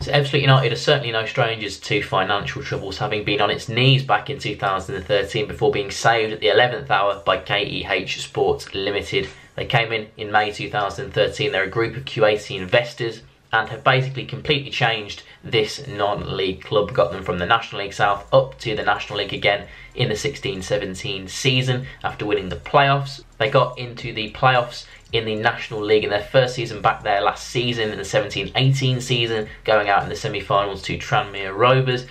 So Ebbsfleet United are certainly no strangers to financial troubles, having been on its knees back in 2013 before being saved at the 11th hour by KEH Sports Limited. They came in May 2013. They're a group of Q80 investors and have basically completely changed this non-league club, got them from the National League South up to the National League again in the 16-17 season after winning the playoffs. They got into the playoffs in the National League in their first season back there last season, in the 17-18 season, going out in the semi-finals to Tranmere Rovers.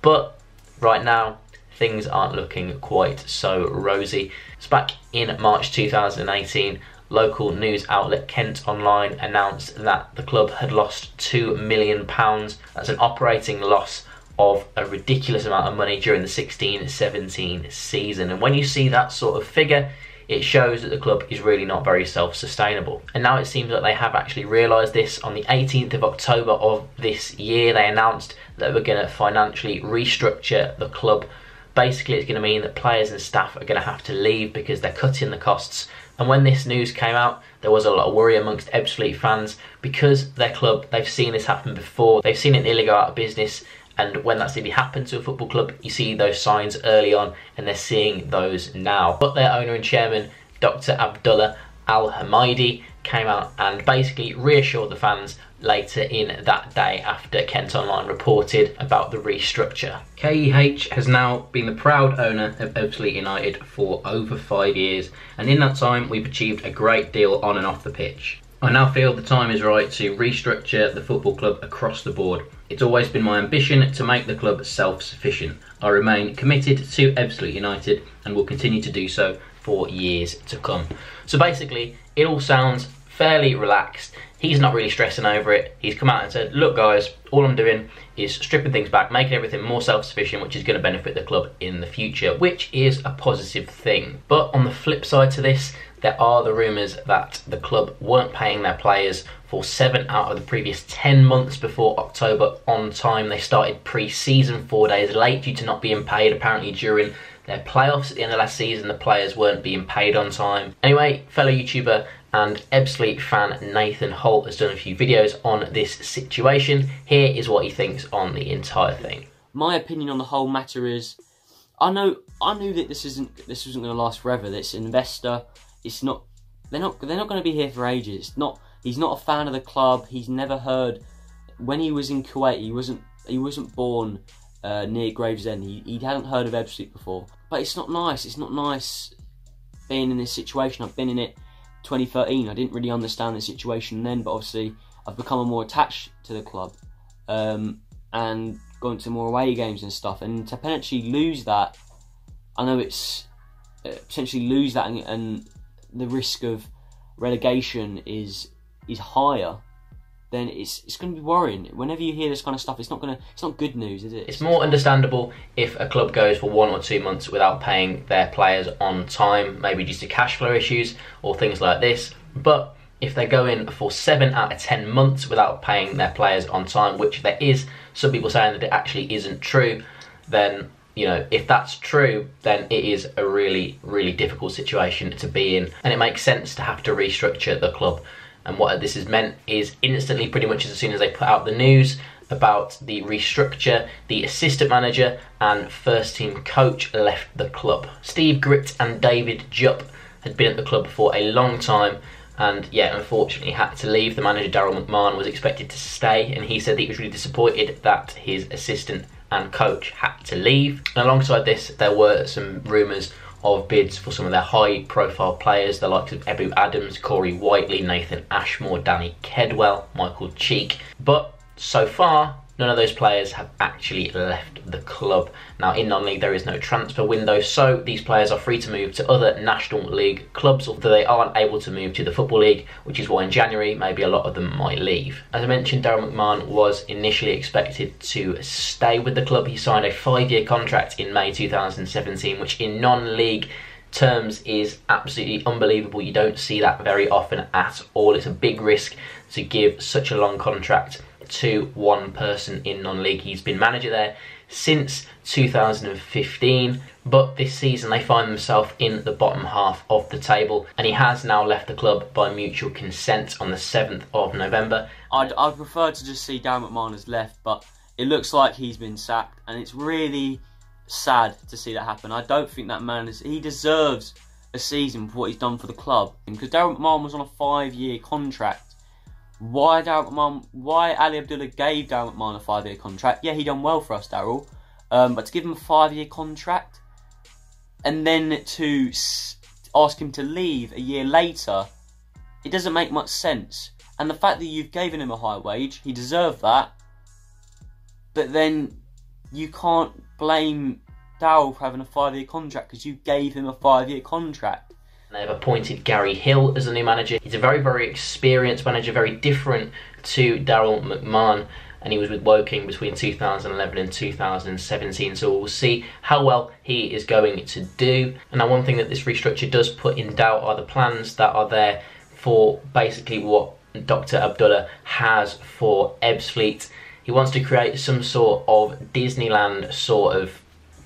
But right now, things aren't looking quite so rosy. So back in March 2018, local news outlet Kent Online announced that the club had lost £2 million. That's an operating loss of a ridiculous amount of money during the 16-17 season. And when you see that sort of figure, it shows that the club is really not very self-sustainable. And now it seems like they have actually realised this. On the 18th of October of this year, they announced that we're going to financially restructure the club. Basically, it's going to mean that players and staff are going to have to leave because they're cutting the costs. And when this news came out, there was a lot of worry amongst Ebbsfleet fans because their club, they've seen this happen before. They've seen it nearly go out of business. And when that's really happened to a football club, you see those signs early on, and they're seeing those now. But their owner and chairman, Dr. Abdullah Al-Hamidi, came out and basically reassured the fans later in that day after Kent Online reported about the restructure. KEH has now been the proud owner of Ebbsfleet United for over 5 years, and in that time we've achieved a great deal on and off the pitch. I now feel the time is right to restructure the football club across the board. It's always been my ambition to make the club self-sufficient. I remain committed to Ebbsfleet United and will continue to do so for years to come. So basically, it all sounds fairly relaxed. He's not really stressing over it. He's come out and said, look guys, all I'm doing is stripping things back, making everything more self-sufficient, which is going to benefit the club in the future, which is a positive thing. But on the flip side to this, there are the rumours that the club weren't paying their players for 7 out of the previous 10 months before October on time. They started pre-season 4 days late due to not being paid. Apparently during their playoffs at the end of last season, the players weren't being paid on time. Anyway, fellow YouTuber and Ebbsfleet fan Nathan Holt has done a few videos on this situation. Here is what he thinks on the entire thing. My opinion on the whole matter is, I knew that this wasn't going to last forever. This investor, it's not. They're not going to be here for ages. He's not a fan of the club. He's never heard. When he was in Kuwait, he wasn't born near Gravesend. He hadn't heard of Ebbsfleet before. But it's not nice. It's not nice being in this situation. I've been in it 2013. I didn't really understand the situation then, but obviously I've become more attached to the club and gone to more away games and stuff. And to potentially lose that, I know it's potentially lose that, and the risk of relegation is higher, then it's going to be worrying. Whenever you hear this kind of stuff, it's not good news, is it? It's more understandable if a club goes for 1 or 2 months without paying their players on time, maybe due to cash flow issues or things like this. But if they go in for 7 out of 10 months without paying their players on time, which there is some people saying that it actually isn't true, then, you know, if that's true, then it is a really, really difficult situation to be in, and it makes sense to have to restructure the club. And what this has meant is instantly, pretty much as soon as they put out the news about the restructure, the assistant manager and first team coach left the club. Steve Gritt and David Jupp had been at the club for a long time, and yeah, unfortunately had to leave. The manager, Daryl McMahon, was expected to stay, and he said that he was really disappointed that his assistant and coach had to leave. And alongside this, there were some rumours of bids for some of their high-profile players, the likes of Ebou Adams, Corey Whiteley, Nathan Ashmore, Danny Kedwell, Michael Cheek. But so far, none of those players have actually left the club. Now, in non-league, there is no transfer window, so these players are free to move to other National League clubs, although they aren't able to move to the Football League, which is why in January, maybe a lot of them might leave. As I mentioned, Daryl McMahon was initially expected to stay with the club. He signed a 5-year contract in May 2017, which in non-league terms is absolutely unbelievable. You don't see that very often at all. It's a big risk to give such a long contract to one person in non-league. He's been manager there since 2015, but this season they find themselves in the bottom half of the table, and he has now left the club by mutual consent on the 7th of November. I'd prefer to just see Darren McMahon has left, but it looks like he's been sacked, and it's really sad to see that happen. I don't think that man he deserves a season for what he's done for the club, because Darren McMahon was on a 5-year contract. Why Ali Abdullah gave Darren McMahon a 5-year contract? Yeah, he done well for us, Daryl, but to give him a 5-year contract and then to ask him to leave a year later, it doesn't make much sense. And the fact that you've given him a high wage, he deserved that, but then you can't blame Daryl for having a 5-year contract because you gave him a 5-year contract. They've appointed Gary Hill as the new manager. He's a very, very experienced manager, very different to Daryl McMahon, and he was with Woking between 2011 and 2017, so we'll see how well he is going to do. And now one thing that this restructure does put in doubt are the plans that are there for basically what Dr. Abdullah has for Ebbsfleet. He wants to create some sort of Disneyland sort of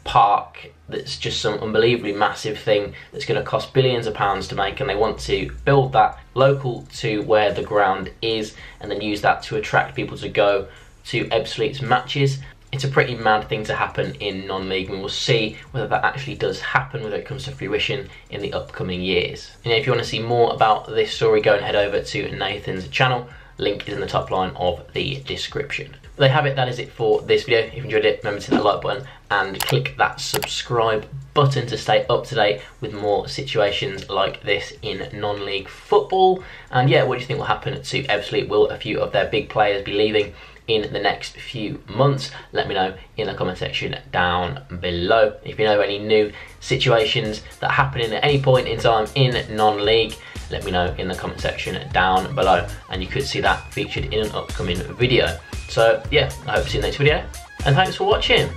park that's just some unbelievably massive thing that's going to cost billions of pounds to make, and they want to build that local to where the ground is and then use that to attract people to go to Ebbsfleet's matches. It's a pretty mad thing to happen in non-league, and we'll see whether that actually does happen, whether it comes to fruition in the upcoming years. And if you want to see more about this story, go and head over to Nathan's channel. Link is in the top line of the description. But there you have it, that is it for this video. If you enjoyed it, remember to hit that like button and click that subscribe button to stay up to date with more situations like this in non-league football. And yeah, what do you think will happen to Ebbsfleet? Will a few of their big players be leaving in the next few months? Let me know in the comment section down below. If you know any new situations that happen at any point in time in non-league, let me know in the comment section down below, and you could see that featured in an upcoming video. So yeah, I hope to see you in the next video, and thanks for watching.